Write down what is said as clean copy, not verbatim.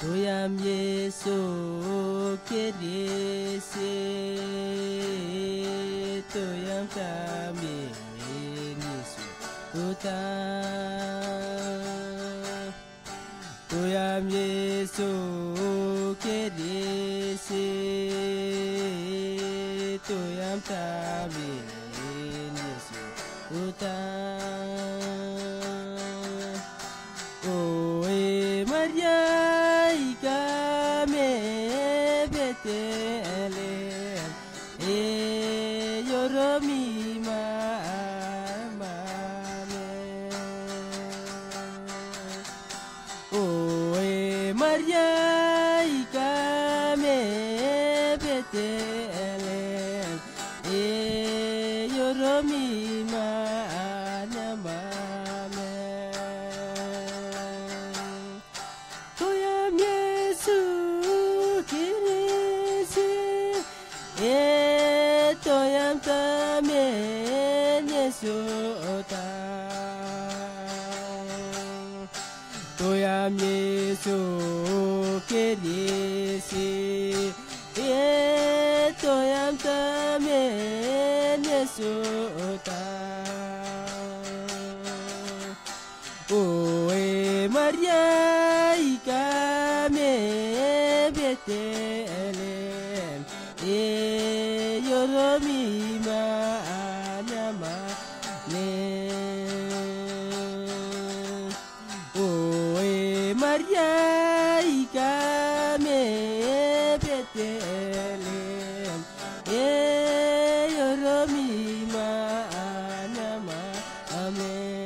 Toyam Yesu kedese Toyam kami Yesu Tuta Toyam Yesu kedese Toyam kami Yesu Tuta Oe Maria ikame Bethlehem yoromi mame Oe Maria ikame Bethlehem yoromi mame Toyam Yesu kirisi Toyam tamen Yesu ota Toyam Yesu kirisi Toyam tamen Yesu ota Oe Maria ikame Bethlehem yoromi manyama ne Oe Maria ikame Bethlehem yoromi manyama amen